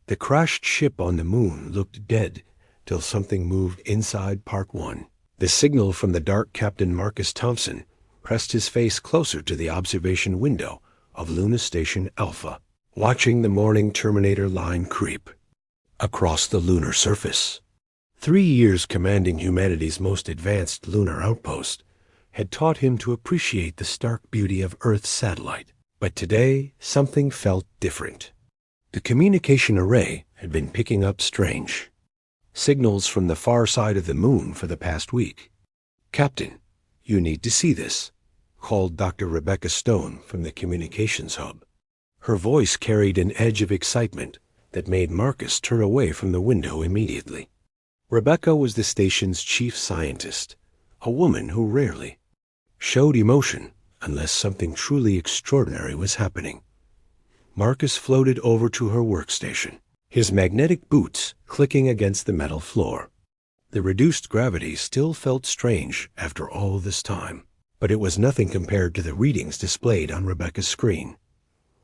The crashed ship on the moon looked dead till something moved inside Part 1. The signal from the dark Captain Marcus Thompson pressed his face closer to the observation window of Luna Station Alpha, watching the morning Terminator line creep across the lunar surface. 3 years commanding humanity's most advanced lunar outpost had taught him to appreciate the stark beauty of Earth's satellite. But today, something felt different. The communication array had been picking up strange signals from the far side of the moon for the past week. "Captain, you need to see this," called Dr. Rebecca Stone from the communications hub. Her voice carried an edge of excitement that made Marcus turn away from the window immediately. Rebecca was the station's chief scientist, a woman who rarely showed emotion unless something truly extraordinary was happening. Marcus floated over to her workstation, his magnetic boots clicking against the metal floor. The reduced gravity still felt strange after all this time, but it was nothing compared to the readings displayed on Rebecca's screen.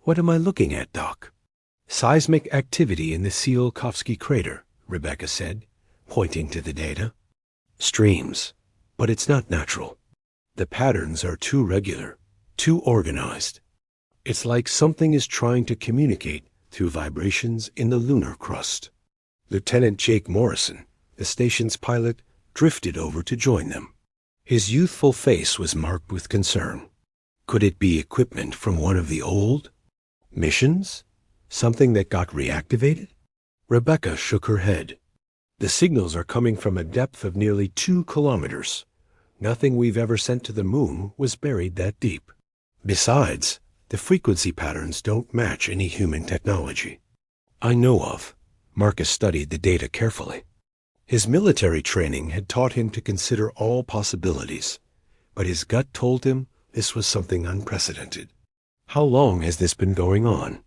"What am I looking at, Doc?" "Seismic activity in the Tsiolkovsky crater," Rebecca said, pointing to the data. "Streams, but it's not natural. The patterns are too regular, too organized. It's like something is trying to communicate through vibrations in the lunar crust." Lieutenant Jake Morrison, the station's pilot, drifted over to join them. His youthful face was marked with concern. Could it be equipment from one of the old missions? Something that got reactivated? Rebecca shook her head. "The signals are coming from a depth of nearly 2 kilometers. Nothing we've ever sent to the moon was buried that deep. Besides, the frequency patterns don't match any human technology I know of." Marcus studied the data carefully. His military training had taught him to consider all possibilities, but his gut told him this was something unprecedented. "How long has this been going on?"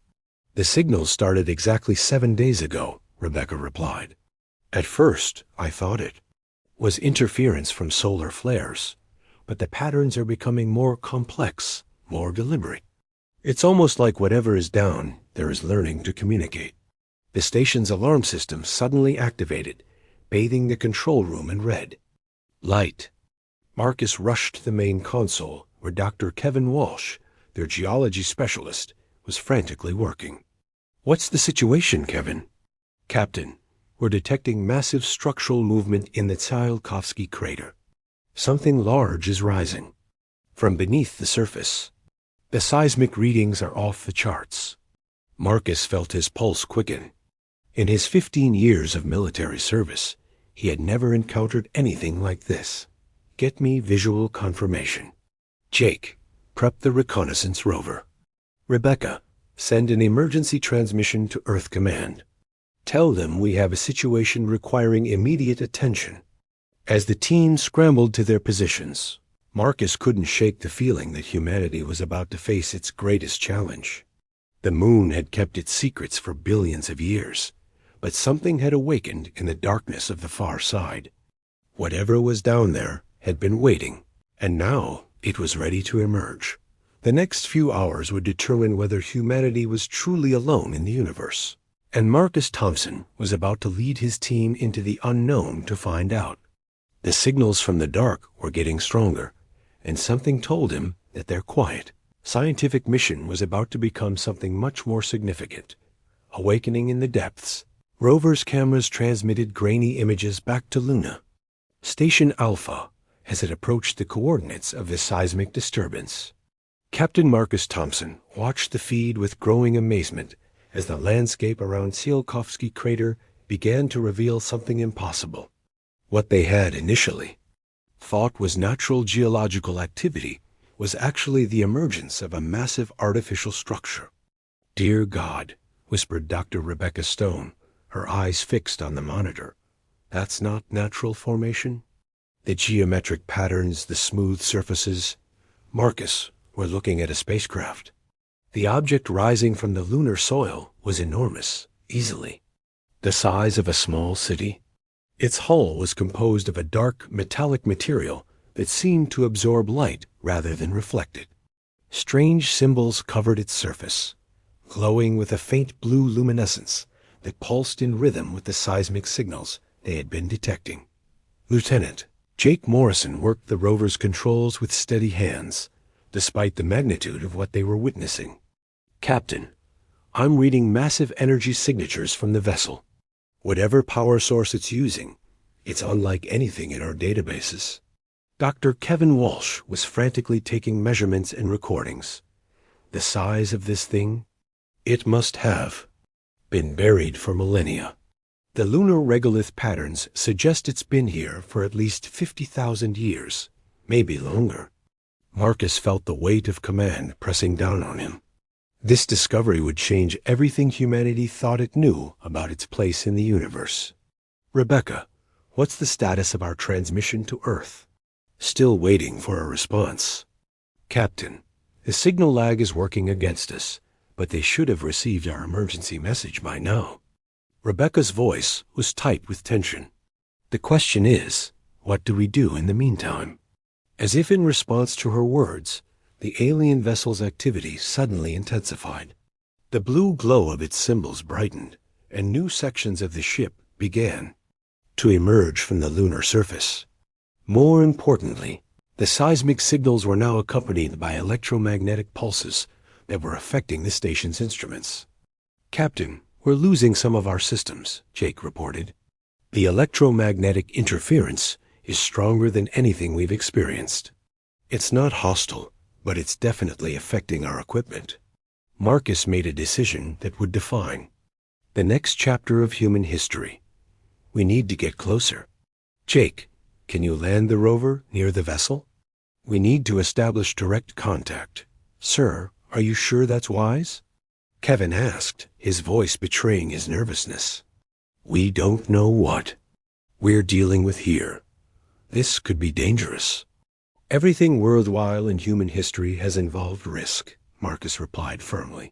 "The signals started exactly 7 days ago," Rebecca replied. "At first, I thought it was interference from solar flares, but the patterns are becoming more complex, more deliberate. It's almost like whatever is down there is learning to communicate." The station's alarm system suddenly activated, bathing the control room in red light. Marcus rushed to the main console, where Dr. Kevin Walsh, their geology specialist, was frantically working. "What's the situation, Kevin?" "Captain, we're detecting massive structural movement in the Tsiolkovsky crater. Something large is rising from beneath the surface. The seismic readings are off the charts." Marcus felt his pulse quicken. In his 15 years of military service, he had never encountered anything like this. "Get me visual confirmation. Jake, prep the reconnaissance rover. Rebecca, send an emergency transmission to Earth Command. Tell them we have a situation requiring immediate attention." As the team scrambled to their positions, Marcus couldn't shake the feeling that humanity was about to face its greatest challenge. The moon had kept its secrets for billions of years, but something had awakened in the darkness of the far side. Whatever was down there had been waiting, and now it was ready to emerge. The next few hours would determine whether humanity was truly alone in the universe, and Marcus Thompson was about to lead his team into the unknown to find out. The signals from the dark were getting stronger, and something told him that their quiet, scientific mission was about to become something much more significant. Awakening in the depths, rover's cameras transmitted grainy images back to Luna Station Alpha as it approached the coordinates of the seismic disturbance. Captain Marcus Thompson watched the feed with growing amazement as the landscape around Tsiolkovsky crater began to reveal something impossible. What they had initially thought was natural geological activity was actually the emergence of a massive artificial structure. "Dear God," whispered Dr. Rebecca Stone, her eyes fixed on the monitor. "That's not natural formation? The geometric patterns, the smooth surfaces. Marcus, we're looking at a spacecraft." The object rising from the lunar soil was enormous, easily the size of a small city. Its hull was composed of a dark, metallic material that seemed to absorb light rather than reflect it. Strange symbols covered its surface, glowing with a faint blue luminescence that pulsed in rhythm with the seismic signals they had been detecting. Lieutenant Jake Morrison worked the rover's controls with steady hands, despite the magnitude of what they were witnessing. Captain, I'm reading massive energy signatures from the vessel. Whatever power source it's using, it's unlike anything in our databases. Dr. Kevin Walsh was frantically taking measurements and recordings. The size of this thing, it must have been buried for millennia. The lunar regolith patterns suggest it's been here for at least 50,000 years, maybe longer. Marcus felt the weight of command pressing down on him. This discovery would change everything humanity thought it knew about its place in the universe. Rebecca, what's the status of our transmission to Earth? Still waiting for a response. Captain, the signal lag is working against us, but they should have received our emergency message by now. Rebecca's voice was tight with tension. The question is, what do we do in the meantime? As if in response to her words, the alien vessel's activity suddenly intensified. The blue glow of its symbols brightened, and new sections of the ship began to emerge from the lunar surface. More importantly, the seismic signals were now accompanied by electromagnetic pulses that were affecting the station's instruments. Captain, we're losing some of our systems, Jake reported. The electromagnetic interference is stronger than anything we've experienced. It's not hostile, but it's definitely affecting our equipment. Marcus made a decision that would define the next chapter of human history. We need to get closer. Jake, can you land the rover near the vessel? We need to establish direct contact. Sir, are you sure that's wise? Kevin asked, his voice betraying his nervousness. We don't know what we're dealing with here. This could be dangerous. Everything worthwhile in human history has involved risk, Marcus replied firmly.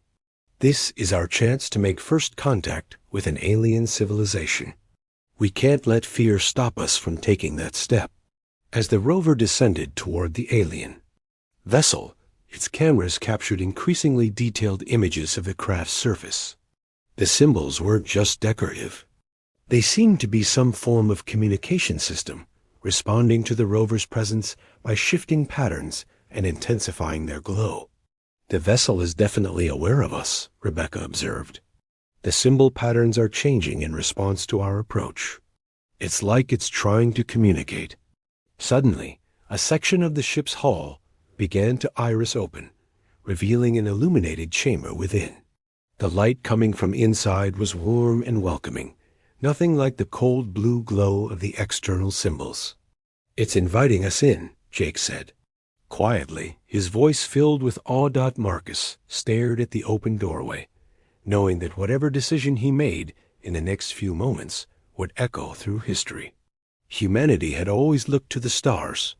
This is our chance to make first contact with an alien civilization. We can't let fear stop us from taking that step. As the rover descended toward the alien vessel, its cameras captured increasingly detailed images of the craft's surface. The symbols weren't just decorative. They seemed to be some form of communication system, responding to the rover's presence by shifting patterns and intensifying their glow. The vessel is definitely aware of us, Rebecca observed. The symbol patterns are changing in response to our approach. It's like it's trying to communicate. Suddenly, a section of the ship's hull began to iris open, revealing an illuminated chamber within. The light coming from inside was warm and welcoming, nothing like the cold blue glow of the external symbols. It's inviting us in, Jake said. Quietly, his voice filled with awe. Marcus stared at the open doorway, knowing that whatever decision he made in the next few moments would echo through history. Humanity had always looked to the stars,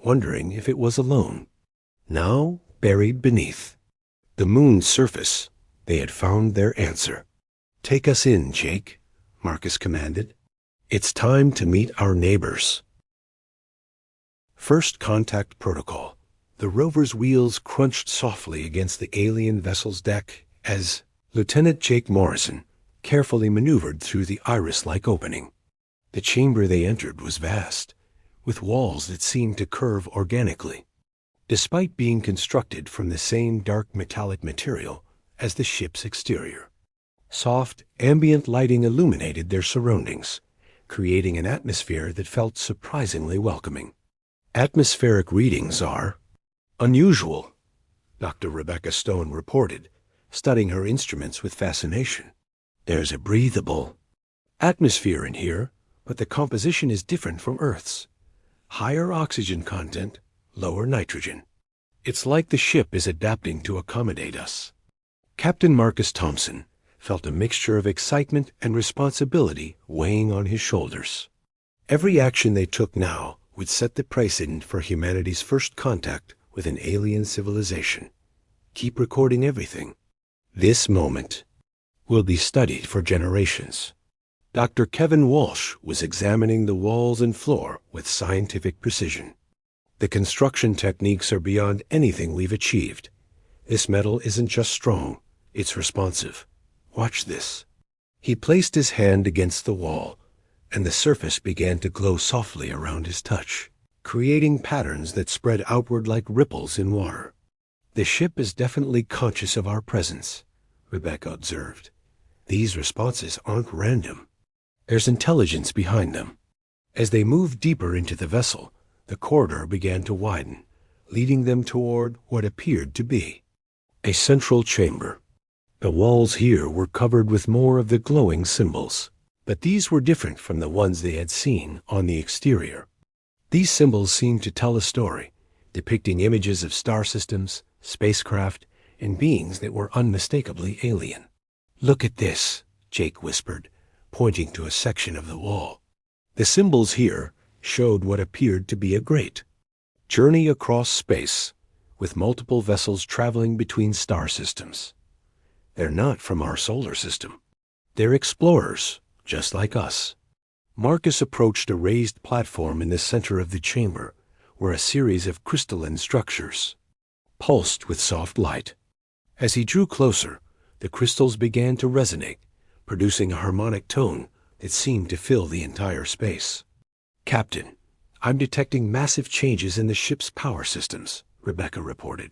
wondering if it was alone. Now, buried beneath the moon's surface, they had found their answer. Take us in, Jake, Marcus commanded. It's time to meet our neighbors. First contact protocol. The rover's wheels crunched softly against the alien vessel's deck as Lieutenant Jake Morrison carefully maneuvered through the iris-like opening. The chamber they entered was vast, with walls that seemed to curve organically, despite being constructed from the same dark metallic material as the ship's exterior. Soft, ambient lighting illuminated their surroundings, creating an atmosphere that felt surprisingly welcoming. Atmospheric readings are unusual, Dr. Rebecca Stone reported, studying her instruments with fascination. There's a breathable atmosphere in here, but the composition is different from Earth's. Higher oxygen content, lower nitrogen. It's like the ship is adapting to accommodate us. Captain Marcus Thompson felt a mixture of excitement and responsibility weighing on his shoulders. Every action they took now would set the precedent for humanity's first contact with an alien civilization. Keep recording everything. This moment will be studied for generations. Dr. Kevin Walsh was examining the walls and floor with scientific precision. The construction techniques are beyond anything we've achieved. This metal isn't just strong, it's responsive. Watch this. He placed his hand against the wall, and the surface began to glow softly around his touch, creating patterns that spread outward like ripples in water. "The ship is definitely conscious of our presence," Rebecca observed. "These responses aren't random. There's intelligence behind them." As they moved deeper into the vessel, the corridor began to widen, leading them toward what appeared to be a central chamber. The walls here were covered with more of the glowing symbols, but these were different from the ones they had seen on the exterior. These symbols seemed to tell a story, depicting images of star systems, spacecraft, and beings that were unmistakably alien. "Look at this," Jake whispered, pointing to a section of the wall. The symbols here showed what appeared to be a great journey across space, with multiple vessels traveling between star systems. "They're not from our solar system. They're explorers, just like us." Marcus approached a raised platform in the center of the chamber, where a series of crystalline structures pulsed with soft light. As he drew closer, the crystals began to resonate, producing a harmonic tone that seemed to fill the entire space. "Captain, I'm detecting massive changes in the ship's power systems," Rebecca reported.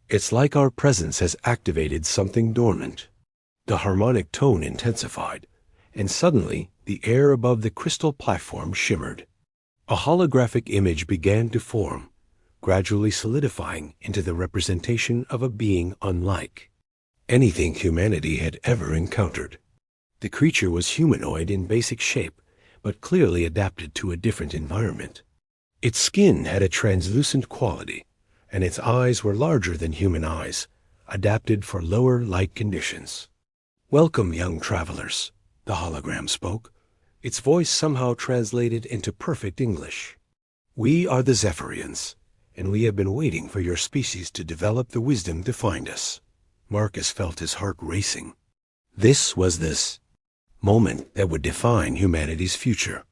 "It's like our presence has activated something dormant." The harmonic tone intensified, and suddenly the air above the crystal platform shimmered. A holographic image began to form, gradually solidifying into the representation of a being unlike anything humanity had ever encountered. The creature was humanoid in basic shape, but clearly adapted to a different environment. Its skin had a translucent quality, and its eyes were larger than human eyes, adapted for lower light conditions. "Welcome, young travelers," the hologram spoke. Its voice somehow translated into perfect English. "We are the Zephyrians, and we have been waiting for your species to develop the wisdom to find us." Marcus felt his heart racing. This was this moment that would define humanity's future.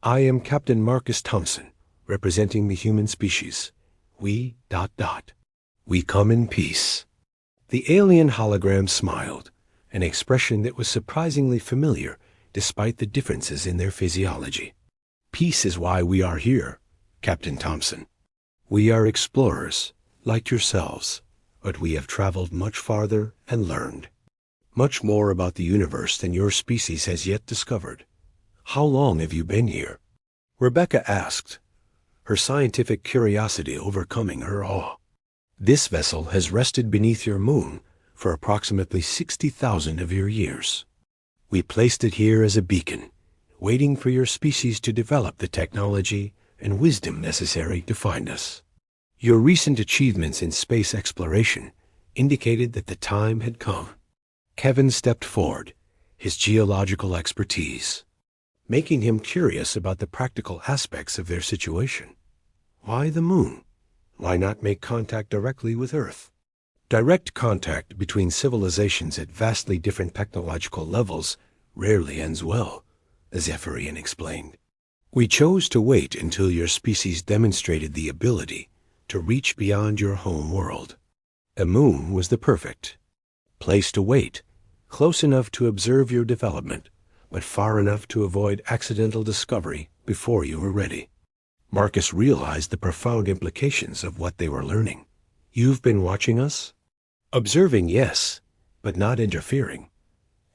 "I am Captain Marcus Thompson, representing the human species. We ... We come in peace." The alien hologram smiled, an expression that was surprisingly familiar despite the differences in their physiology. "Peace is why we are here, Captain Thompson. We are explorers, like yourselves, but we have traveled much farther and learned much more about the universe than your species has yet discovered. How long have you been here?" Rebecca asked, her scientific curiosity overcoming her awe. "This vessel has rested beneath your moon for approximately 60,000 of your years. We placed it here as a beacon, waiting for your species to develop the technology and wisdom necessary to find us. Your recent achievements in space exploration indicated that the time had come." Kevin stepped forward, his geological expertise making him curious about the practical aspects of their situation. Why the moon? Why not make contact directly with Earth? Direct contact between civilizations at vastly different technological levels rarely ends well, the Zephyrian explained. "We chose to wait until your species demonstrated the ability to reach beyond your home world. A moon was the perfect place to wait, close enough to observe your development, but far enough to avoid accidental discovery before you were ready." Marcus realized the profound implications of what they were learning. "You've been watching us?" "Observing, yes, but not interfering.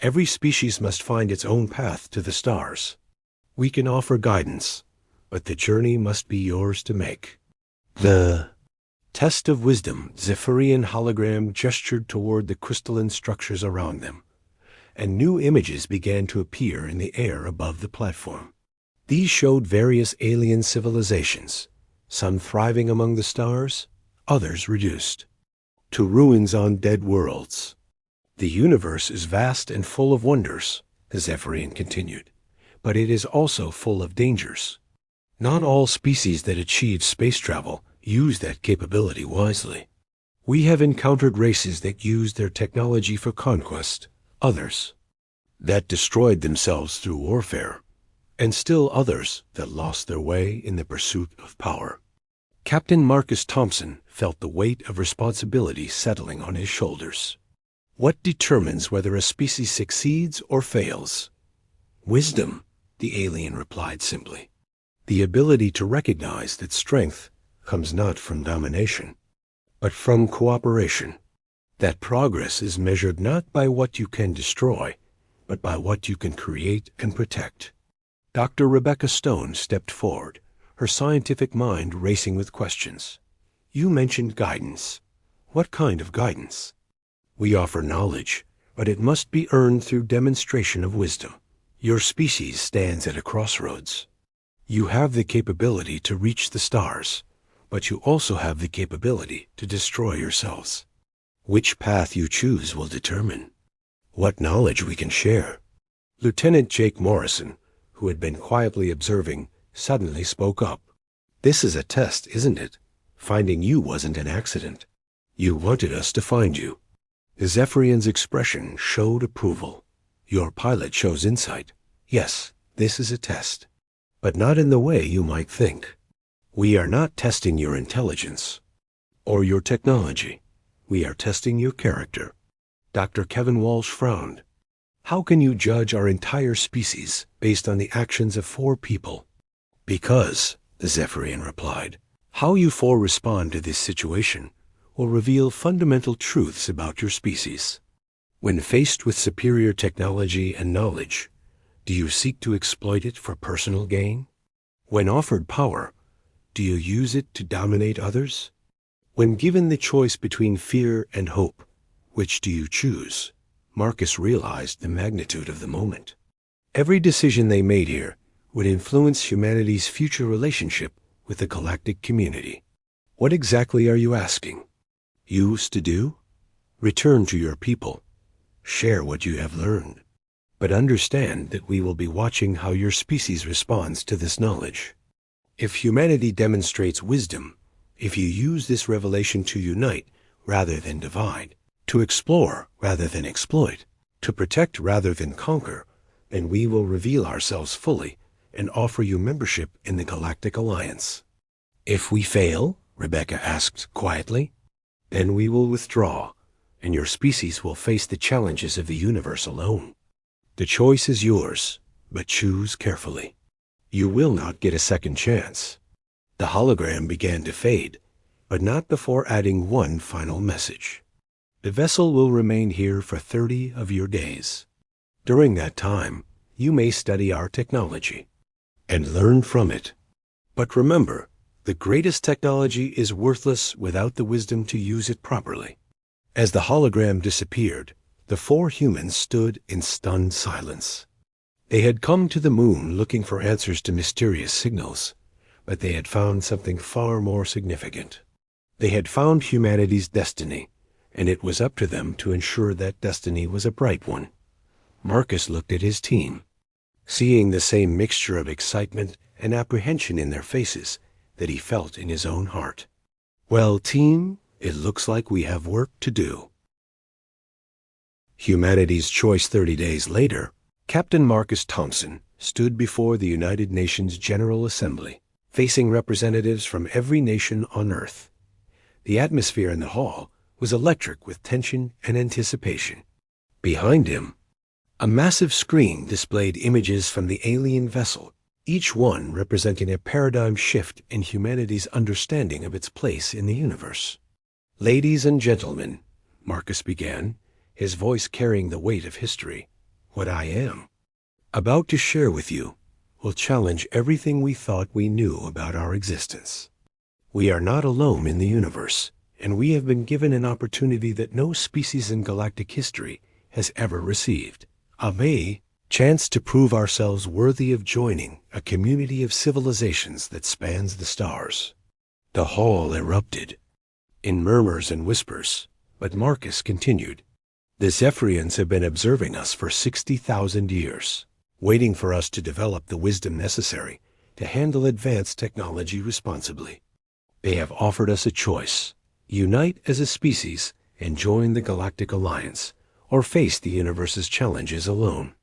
Every species must find its own path to the stars. We can offer guidance, but the journey must be yours to make." The test of wisdom, Zephyrian hologram gestured toward the crystalline structures around them, and new images began to appear in the air above the platform. These showed various alien civilizations, some thriving among the stars, others reduced to ruins on dead worlds. "The universe is vast and full of wonders," the Zephyrian continued, "but it is also full of dangers. Not all species that achieve space travel use that capability wisely. We have encountered races that used their technology for conquest, others that destroyed themselves through warfare, and still others that lost their way in the pursuit of power." Captain Marcus Thompson felt the weight of responsibility settling on his shoulders. What determines whether a species succeeds or fails? Wisdom, the alien replied simply. The ability to recognize that strength comes not from domination, but from cooperation. That progress is measured not by what you can destroy, but by what you can create and protect. Dr. Rebecca Stone stepped forward, her scientific mind racing with questions. You mentioned guidance. What kind of guidance? We offer knowledge, but it must be earned through demonstration of wisdom. Your species stands at a crossroads. You have the capability to reach the stars, but you also have the capability to destroy yourselves. Which path you choose will determine what knowledge we can share. Lieutenant Jake Morrison, who had been quietly observing, suddenly spoke up. This is a test, isn't it? Finding you wasn't an accident. You wanted us to find you. Zephyrian's expression showed approval. Your pilot shows insight. Yes, this is a test, but not in the way you might think. We are not testing your intelligence or your technology. We are testing your character. Dr. Kevin Walsh frowned. How can you judge our entire species based on the actions of 4 people? Because, the Zephyrian replied, how you 4 respond to this situation will reveal fundamental truths about your species. When faced with superior technology and knowledge, do you seek to exploit it for personal gain? When offered power, do you use it to dominate others? When given the choice between fear and hope, which do you choose? Marcus realized the magnitude of the moment. Every decision they made here would influence humanity's future relationship with the galactic community. What exactly are you asking? Use to do? Return to your people. Share what you have learned. But understand that we will be watching how your species responds to this knowledge. If humanity demonstrates wisdom, if you use this revelation to unite rather than divide, to explore rather than exploit, to protect rather than conquer, then we will reveal ourselves fully and offer you membership in the Galactic Alliance. If we fail, Rebecca asked quietly, then we will withdraw, and your species will face the challenges of the universe alone. The choice is yours, but choose carefully. You will not get a second chance. The hologram began to fade, but not before adding one final message. The vessel will remain here for 30 of your days. During that time, you may study our technology and learn from it. But remember, the greatest technology is worthless without the wisdom to use it properly. As the hologram disappeared, the 4 humans stood in stunned silence. They had come to the moon looking for answers to mysterious signals, but they had found something far more significant. They had found humanity's destiny, and it was up to them to ensure that destiny was a bright one. Marcus looked at his team, seeing the same mixture of excitement and apprehension in their faces that he felt in his own heart. Well, team, it looks like we have work to do. Humanity's choice 30 days later, Captain Marcus Thompson stood before the United Nations General Assembly, facing representatives from every nation on Earth. The atmosphere in the hall was electric with tension and anticipation. Behind him, a massive screen displayed images from the alien vessel, each one representing a paradigm shift in humanity's understanding of its place in the universe. Ladies and gentlemen, Marcus began, his voice carrying the weight of history, what I am about to share with you will challenge everything we thought we knew about our existence. We are not alone in the universe, and we have been given an opportunity that no species in galactic history has ever received. A chance to prove ourselves worthy of joining a community of civilizations that spans the stars. The hall erupted in murmurs and whispers, but Marcus continued. The Zephyrians have been observing us for 60,000 years, waiting for us to develop the wisdom necessary to handle advanced technology responsibly. They have offered us a choice: unite as a species and join the Galactic Alliance, or face the universe's challenges alone.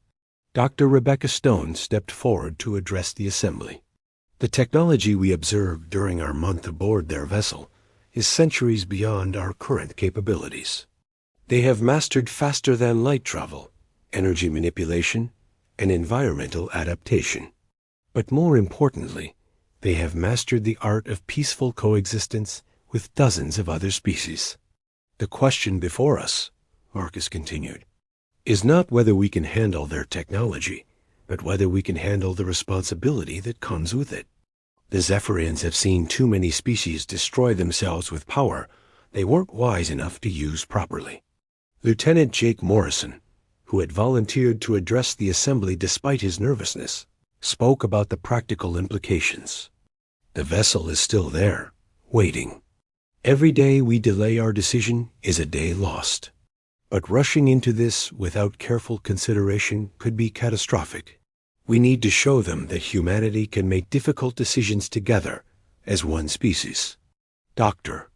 Dr. Rebecca Stone stepped forward to address the assembly. The technology we observed during our month aboard their vessel is centuries beyond our current capabilities. They have mastered faster-than-light travel, energy manipulation, and environmental adaptation. But more importantly, they have mastered the art of peaceful coexistence with dozens of other species. The question before us, Marcus continued, is not whether we can handle their technology, but whether we can handle the responsibility that comes with it. The Zephyrians have seen too many species destroy themselves with power they weren't wise enough to use properly. Lieutenant Jake Morrison, who had volunteered to address the assembly despite his nervousness, spoke about the practical implications. The vessel is still there, waiting. Every day we delay our decision is a day lost. But rushing into this without careful consideration could be catastrophic. We need to show them that humanity can make difficult decisions together as one species. Dr.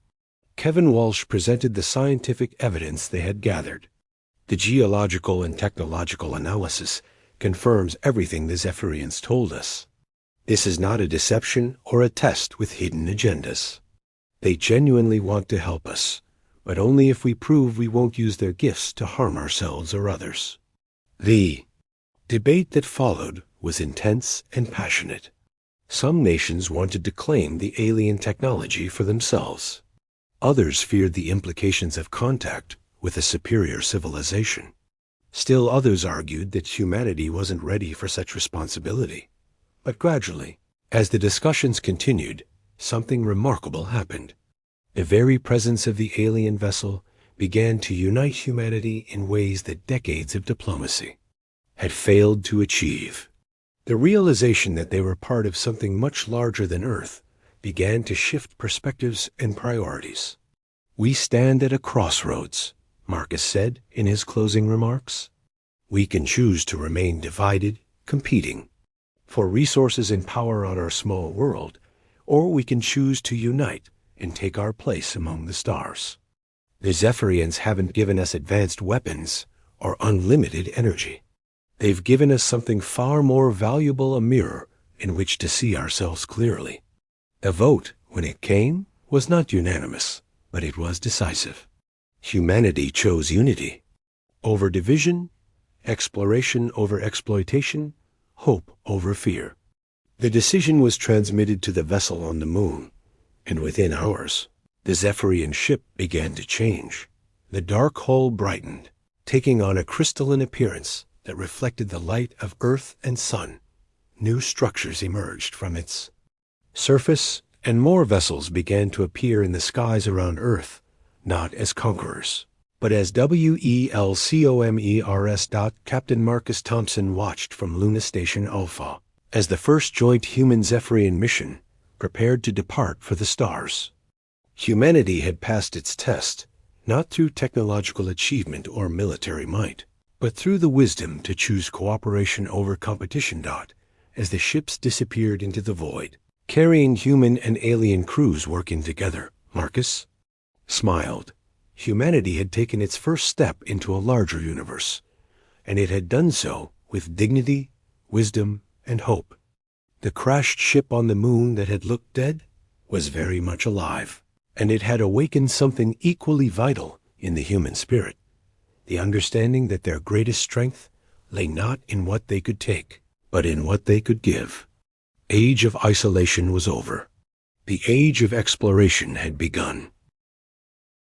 Kevin Walsh presented the scientific evidence they had gathered. The geological and technological analysis confirms everything the Zephyrians told us. This is not a deception or a test with hidden agendas. They genuinely want to help us, but only if we prove we won't use their gifts to harm ourselves or others. The debate that followed was intense and passionate. Some nations wanted to claim the alien technology for themselves. Others feared the implications of contact with a superior civilization. Still others argued that humanity wasn't ready for such responsibility. But gradually, as the discussions continued, something remarkable happened. The very presence of the alien vessel began to unite humanity in ways that decades of diplomacy had failed to achieve. The realization that they were part of something much larger than Earth began to shift perspectives and priorities. We stand at a crossroads, Marcus said in his closing remarks. We can choose to remain divided, competing for resources and power on our small world, or we can choose to unite and take our place among the stars. The Zephyrians haven't given us advanced weapons or unlimited energy. They've given us something far more valuable, a mirror in which to see ourselves clearly. The vote, when it came, was not unanimous, but it was decisive. Humanity chose unity over division, exploration over exploitation, hope over fear. The decision was transmitted to the vessel on the moon, and within hours, the Zephyrian ship began to change. The dark hull brightened, taking on a crystalline appearance that reflected the light of Earth and Sun. New structures emerged from its surface, and more vessels began to appear in the skies around Earth, not as conquerors, but as WELCOMERS. Captain Marcus Thompson watched from Luna Station Alpha as the first joint human-Zephyrian mission prepared to depart for the stars. Humanity had passed its test, not through technological achievement or military might, but through the wisdom to choose cooperation over competition. As the ships disappeared into the void, carrying human and alien crews working together, Marcus smiled. Humanity had taken its first step into a larger universe, and it had done so with dignity, wisdom, and hope. The crashed ship on the moon that had looked dead was very much alive, and it had awakened something equally vital in the human spirit, the understanding that their greatest strength lay not in what they could take, but in what they could give. Age of isolation was over. The age of exploration had begun.